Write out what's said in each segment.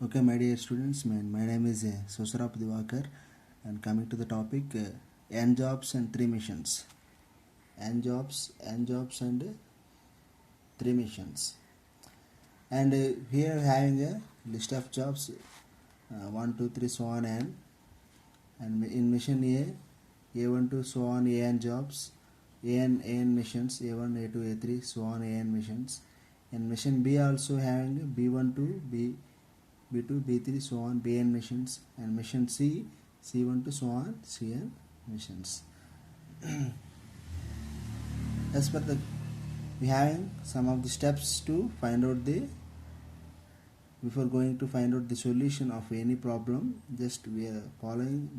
Okay, my dear students, my name is Sosarap Divakar, and coming to the topic N jobs and three missions. N jobs, and three missions. And here having a list of jobs 1, 2, 3, so on N. And in mission A1 to so on AN jobs, AN missions, A1, A2, A3, so on AN missions. And mission B also having B1 to B2, B3, so on, BN missions, and mission C, C1 to so on, CN missions. As per the, we having some of the steps to find out before going to find out the solution of any problem, just we are following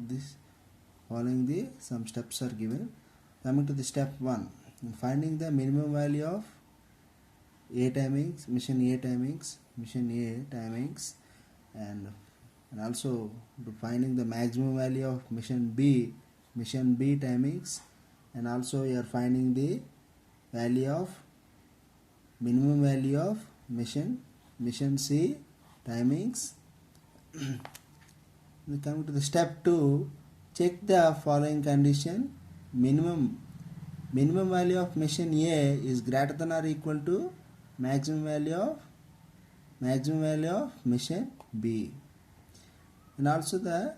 some steps are given. Coming to the step 1, finding the minimum value of mission A timings, and also finding the maximum value of mission B timings, and also you are finding the minimum value of mission C timings. Coming to the step 2, check the following condition: minimum value of mission A is greater than or equal to maximum value of mission B. And also the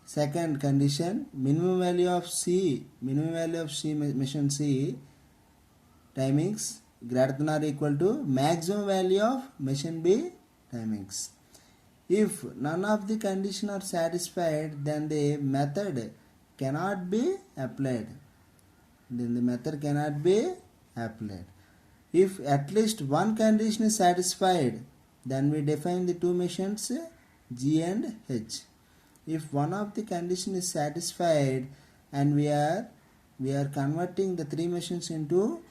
second condition, minimum value of mission C timings greater than or equal to maximum value of mission B timings. If none of the conditions are satisfied, then the method cannot be applied. If at least one condition is satisfied, then we define the two missions G and H. If one of the condition is satisfied and we are converting the three missions into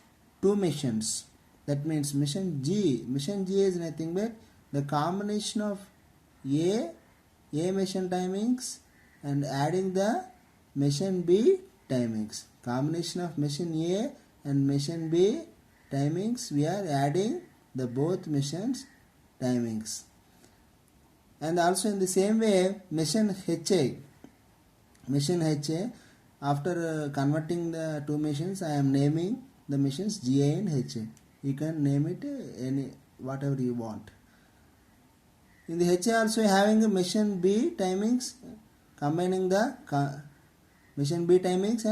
two missions, that means mission G is nothing but the combination of A mission timings and adding the mission B timings. Combination of mission A and mission B timings, we are adding the both missions timings. And also in the same way, mission HA, after converting the two missions, I am naming the missions GA and HA. You can name it any whatever you want. In the HA also having a mission B timings, combining the mission B timings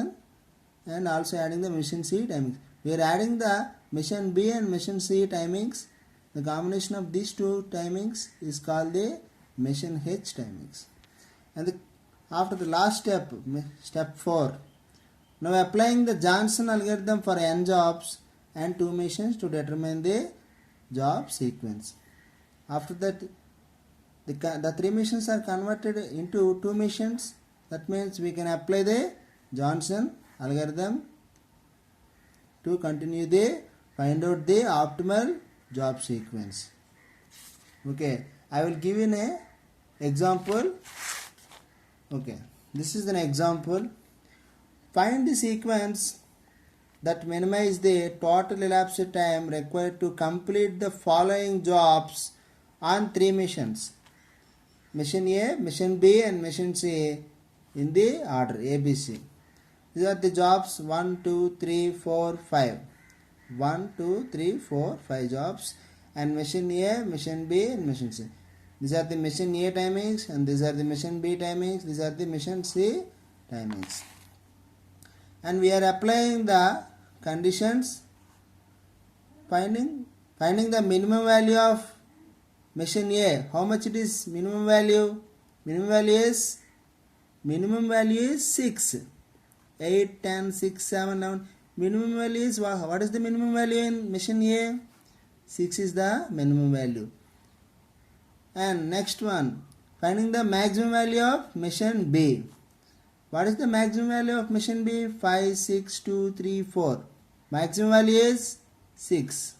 and also adding the mission C timings. We are adding the mission B and mission C timings. The combination of these two timings is called the mission H timings. And after the last step, step 4, now applying the Johnson algorithm for N jobs and two missions to determine the job sequence. After that, the three missions are converted into two missions. That means we can apply the Johnson algorithm to continue find out the optimal job sequence. Okay, I will give you an example. Okay, this is an example. Find the sequence that minimize the total elapsed time required to complete the following jobs on three missions: mission A, mission B, and mission C in the order ABC. These are the jobs 1, 2, 3, 4, 5. 1, 2, 3, 4, 5 jobs, and mission A, mission B, and mission C. These are the mission A timings, and these are the mission B timings, these are the mission C timings. And we are applying the conditions, finding the minimum value of mission A. How much it is minimum value? Minimum value is 6. 8, 10, 6, 7, 9. Minimum value is what is the minimum value in mission A? 6 is the minimum value. And next one, finding the maximum value of mission B. What is the maximum value of mission B? 5, 6, 2, 3, 4. Maximum value is 6.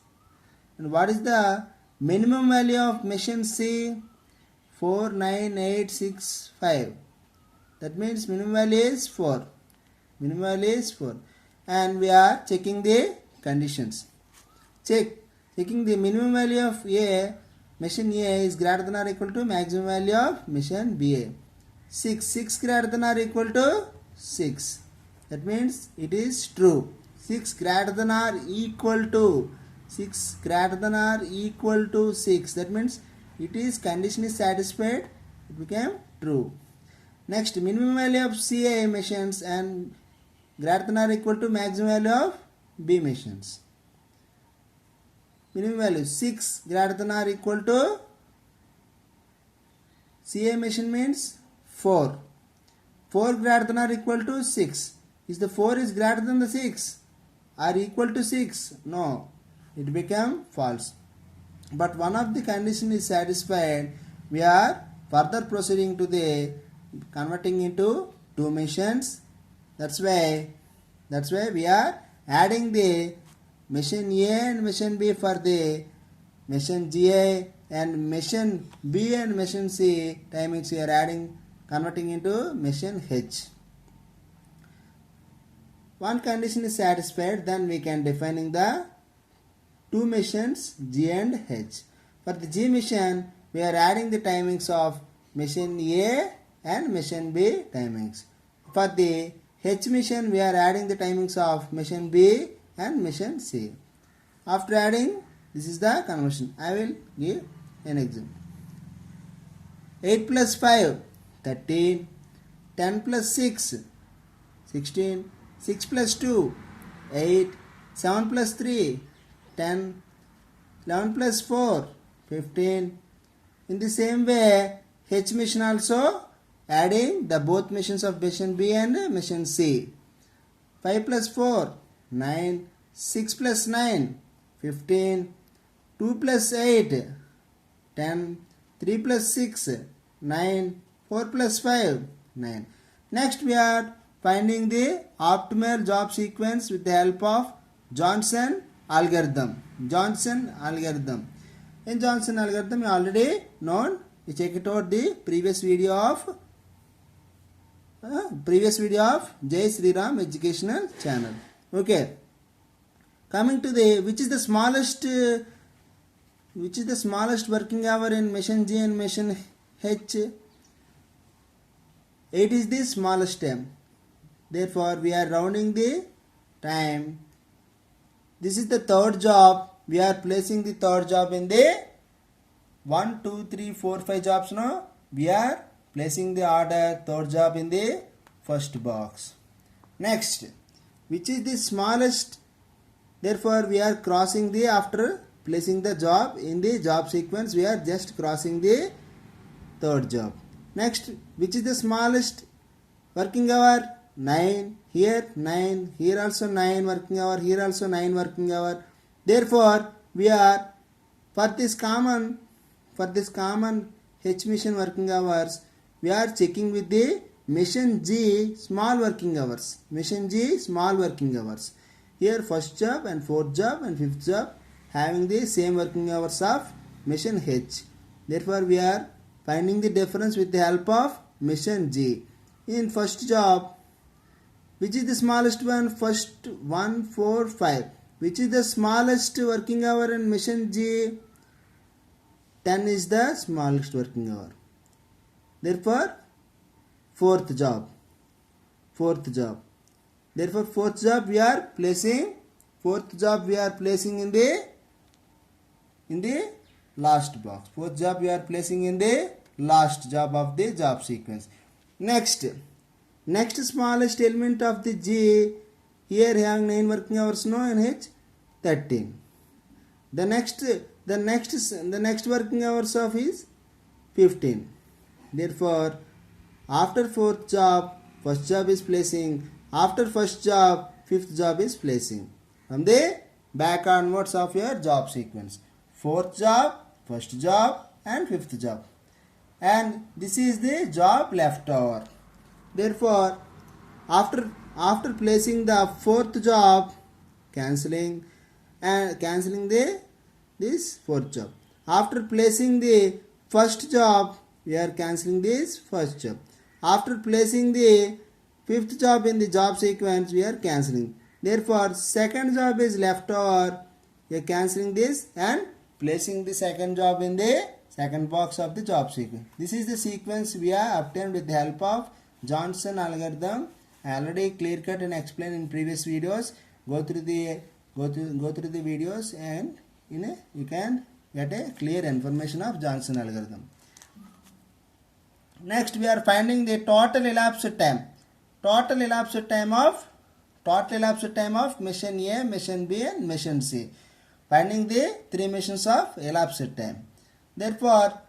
And what is the minimum value of mission C? 4, 9, 8, 6, 5. That means minimum value is 4. And we are checking the conditions. Checking the minimum value of A machine A is greater than or equal to maximum value of machine BA. 6 greater than or equal to 6. That means it is true. 6 greater than or equal to 6 greater than or equal to 6. That means it is condition is satisfied. It became true. Next, minimum value of CA machines and greater than or equal to maximum value of B machines. Minimum value 6 greater than or equal to CA machine means 4. 4 greater than or equal to 6. Is the 4 is greater than the 6 or equal to 6? No, it became false. But one of the condition is satisfied. We are further proceeding to the converting into two machines. That's why we are adding the machine A and machine B for the machine GA and machine B and machine C timings we are adding converting into machine H. One condition is satisfied, then we can defining the two machines G and H. For the G machine, we are adding the timings of machine A and machine B timings. For the H machine, we are adding the timings of machine B and machine C. After adding, this is the conversion. I will give an example. 8 plus 5, 13. 10 plus 6, 16. 6 plus 2, 8. 7 plus 3, 10. 11 plus 4, 15. In the same way, H machine also adding the both machines of machine B and machine C. 5 plus 4, 9. 6 plus 9, 15. 2 plus 8, 10. 3 plus 6, 9. 4 plus 5, 9. Next we are finding the optimal job sequence with the help of Johnson algorithm. Johnson algorithm. In Johnson algorithm you already known. You check it out the previous video of Jai Sri Ram educational channel. Okay. Coming to the which is the smallest working hour in machine G and machine H? 8 is the smallest time. Therefore, we are rounding the time. This is the third job. We are placing the third job in the 1, 2, 3, 4, 5 jobs now. We are placing the order third job in the first box. Next, which is the smallest? Therefore, we are crossing the after placing the job in the job sequence. We are just crossing the third job. Next, which is the smallest working hour? 9. Here 9. Here also 9 working hour. Here also 9 working hour. Therefore, we are for this common H machine working hours, we are checking with the machine G small working hours. Machine G small working hours. Here first job and fourth job and fifth job having the same working hours of machine H. Therefore, we are finding the difference with the help of machine G. In first job, which is the smallest one? First 1, 4, 5. Which is the smallest working hour in machine G? 10 is the smallest working hour. Therefore, fourth job. Therefore, fourth job we are placing in the last box. Fourth job we are placing in the last job of the job sequence. Next smallest element of the G, here having 9 working hours no, and H 13. The next working hours of is 15. Therefore, after fourth job, first job is placing. After first job, fifth job is placing. From the back onwards of your job sequence. Fourth job, first job and fifth job. And this is the job left over. Therefore, after placing the fourth job, cancelling this fourth job. After placing the first job, we are cancelling this first job. After placing the fifth job in the job sequence, we are cancelling. Therefore, second job is left over. We are cancelling this and placing the second job in the second box of the job sequence. This is the sequence we have obtained with the help of Johnson algorithm. I already clear cut and explained in previous videos. Go through the videos and you can get a clear information of Johnson algorithm. Next we are finding the total elapsed time. Total elapsed time of mission A, mission B and mission C. Finding the three missions of elapsed time. Therefore,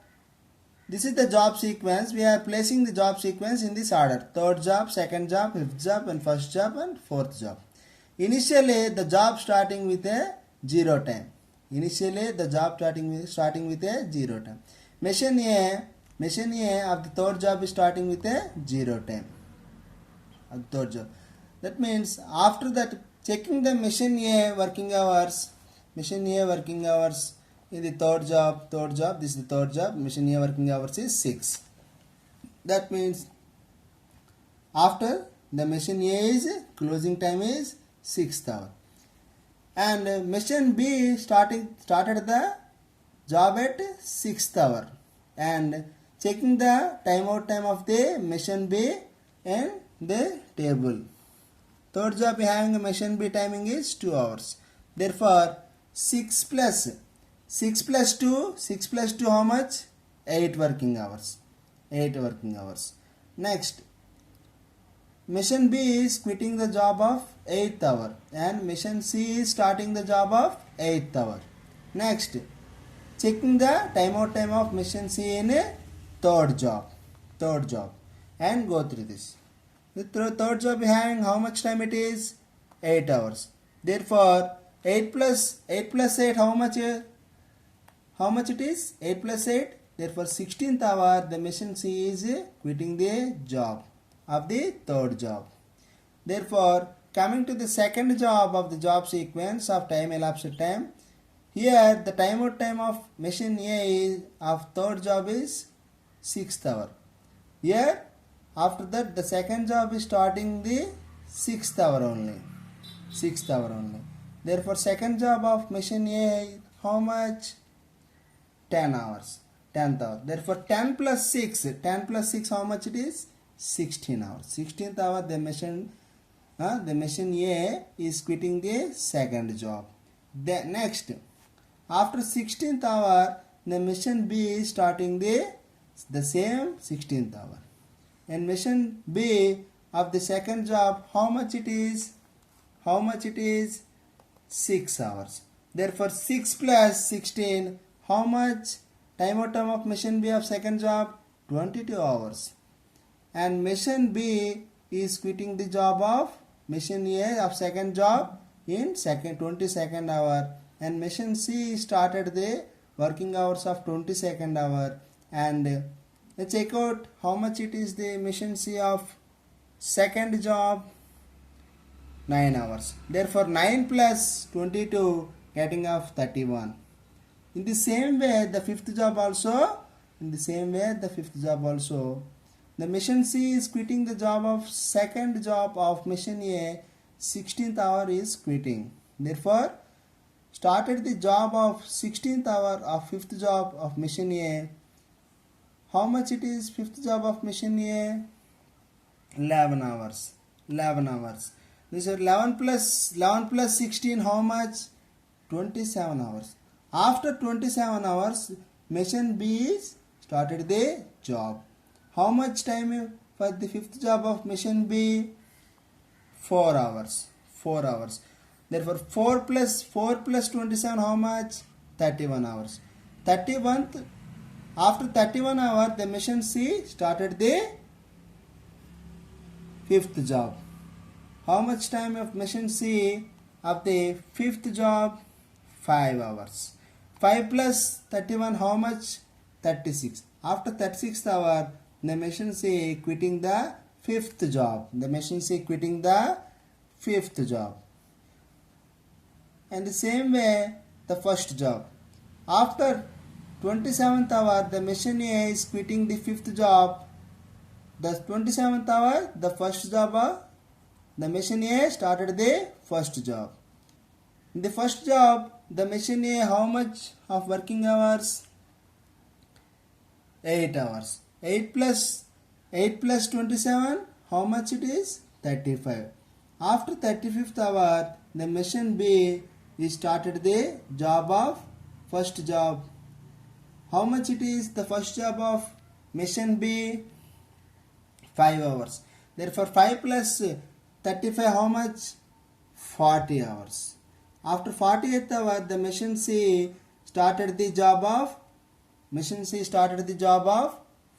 this is the job sequence. We are placing the job sequence in this order: third job, second job, fifth job and first job and fourth job. Initially the job starting with a 0 time. Mission A of the third job is starting with a 0 time. Third job. That means after that, checking the mission A working hours in the third job, this is the third job, mission A working hours is 6. That means after the mission A is closing time is 6th hour. And mission B started the job at 6th hour. And checking the timeout time of the mission B and the table. Third job having a mission B timing is 2 hours. Therefore 6 plus 2 how much? 8 working hours. Next, mission B is quitting the job of 8th hour and mission C is starting the job of 8th hour. Next, checking the timeout time of mission C in a third job and go through this. The third job having how much time it is? 8 hours. Therefore 8 plus 8 how much it is? 8 plus 8. Therefore 16th hour the mission C is quitting the job of the third job. Therefore coming to the second job of the job sequence of time elapsed time, here the timeout time of mission A of third job is 6th hour. Here after that the second job is starting the 6th hour only. Therefore second job of mission A how much? 10 hours. 10th hour. Therefore 10 plus 6 how much it is? 16 hours. 16th hour the mission A is quitting the second job. Then next, after 16th hour the mission B is starting the same 16th hour. And mission B of the second job how much it is? 6 hours. Therefore 6 plus 16 how much? Timeout time of mission B of second job 22 hours. And mission B is quitting the job of mission A of second job in 22nd hour. And mission C started the working hours of 22nd hour. And let's check out how much it is the mission C of second job. 9 hours. Therefore 9 plus 22 getting of 31. In the same way the fifth job also, the mission C is quitting the job of second job of mission A. 16th hour is quitting. Therefore started the job of 16th hour of fifth job of mission A. How much it is fifth job of mission A? 11 hours. This is 11 plus 16 how much? 27 hours. After 27 hours mission B is started the job. How much time for the fifth job of mission B? 4 hours. Therefore 4 plus 27 how much? 31 hours. After 31 hours the mission C started the fifth job. How much time of mission C of the fifth job? 5 hours. 5 plus 31 how much? 36. After 36th hour the mission C quitting the fifth job. And the same way the first job. After 27th hour the mission A is quitting the fifth job. The 27th hour the first job the mission A started the first job. In the first job, the machine A, how much of working hours? 8 hours. 8 plus 27, how much it is? 35. After 35th hour, the machine B is started the job of first job. How much it is? The first job of machine B? 5 hours. Therefore 5 plus 35, how much? 40 hours. After 40th hour, the machine C started the job of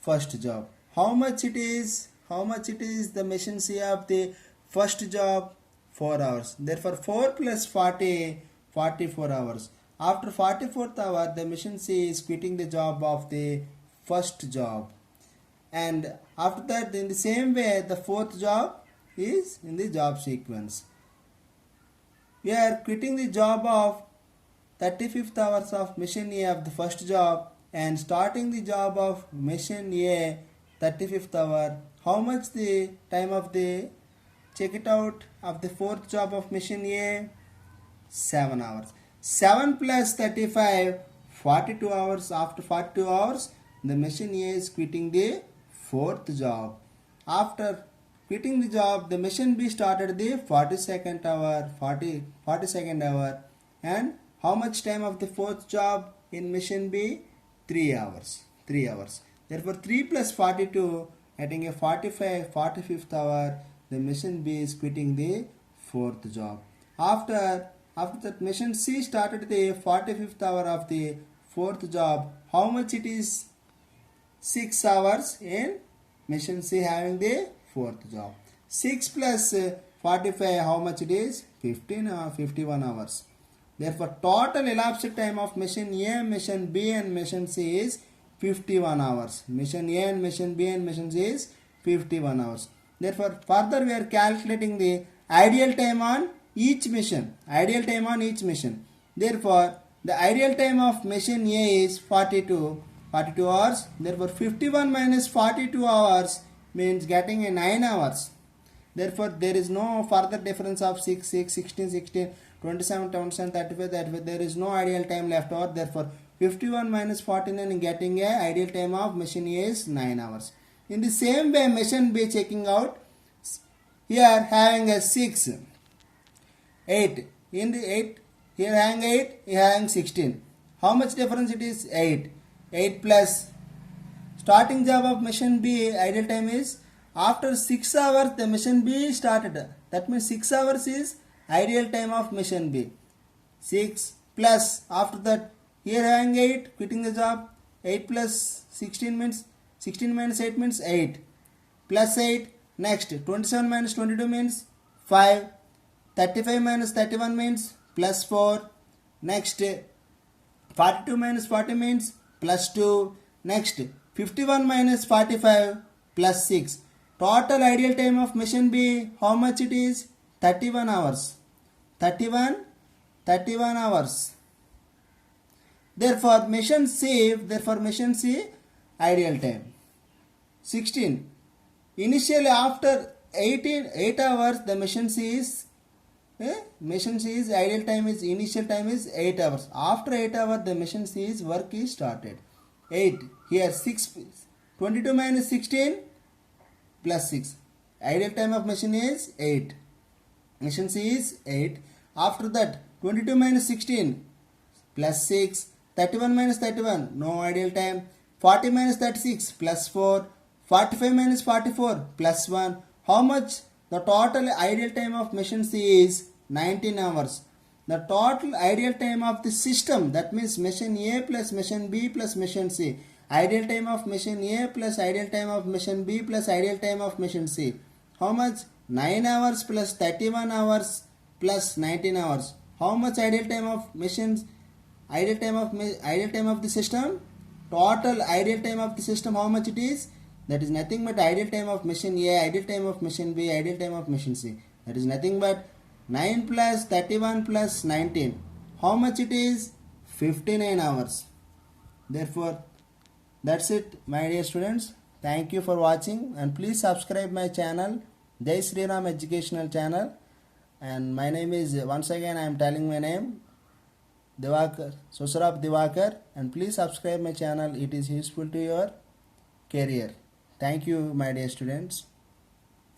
first job. How much it is? The machine C of the first job? 4 hours. Therefore 4 plus 40, 44 hours. After 44th hour, the machine C is quitting the job of the first job. And after that, in the same way, the fourth job is in the job sequence. We are quitting the job of 35th hours of machine A of the first job and starting the job of machine A 35th hour. How much the time of the check it out of the fourth job of machine A? 7 hours. 7 plus 35, 42 hours. After 42 hours, the machine A is quitting the fourth job. After quitting the job, the machine B started the 42nd hour. And how much time of the fourth job in machine B? 3 hours. Therefore 3 plus 42, getting a 45th hour, the machine B is quitting the fourth job. After that, machine C started the 45th hour of the fourth job. How much it is? 6 hours in machine C having the fourth job. 6 plus 45, how much it is? 51 hours. Therefore, total elapsed time of machine A, machine B and machine C is 51 hours. Machine A and machine B and machine C is 51 hours. Therefore, further we are calculating the ideal time on each machine. Therefore, the ideal time of machine A is 42 hours. Therefore, 51 minus 42 hours means getting a 9 hours. Therefore, there is no further difference of 6, 16, 27, 35. There is no ideal time left over. Therefore, 51 minus 49 getting a ideal time of machine A is 9 hours. In the same way, machine B checking out, here having a 6, 8. In the 8, here having 8, here having 16. How much difference it is? 8. 8 plus starting job of machine B ideal time is after 6 hours the machine B started. That means 6 hours is ideal time of machine B. 6 plus after that here having 8 quitting the job. 8 plus 16 means 16 minus 8 means 8 plus 8. Next 27 minus 22 means 5. 35 minus 31 means plus 4. Next 42 minus 40 means plus 2. Next 51 minus 45 plus 6. Total ideal time of machine B, how much it is? 31 hours. 31 hours. Therefore machine C ideal time 16. Initially after 8 hours the machine C is ideal time is initial time is 8 hours. After 8 hours the machine C's work is started. 8 here 6 22 minus 16 plus 6. Ideal time of machine is 8. Machine C is 8. After that 22 minus 16 plus 6. 31 minus 31 no ideal time. 40 minus 36 plus 4. 45 minus 44 plus 1. How much? The total ideal time of machine C is 19 hours. The total ideal time of the system, that means machine A plus machine B plus machine C. Ideal time of machine A plus ideal time of machine B plus ideal time of machine C. How much? 9 hours plus 31 hours plus 19 hours. How much ideal time of machines? Ideal time of the system? Total ideal time of the system, how much it is? That is nothing but ideal time of machine A, ideal time of machine B, ideal time of machine C. That is nothing but 9 plus 31 plus 19. How much it is? 59 hours. Therefore, that's it, my dear students. Thank you for watching and please subscribe my channel, Jai Sri Ram Educational Channel, And my name is, once again I am telling my name, Divakar, Susarap Divakar, and please subscribe my channel. It is useful to your career. Thank you, my dear students.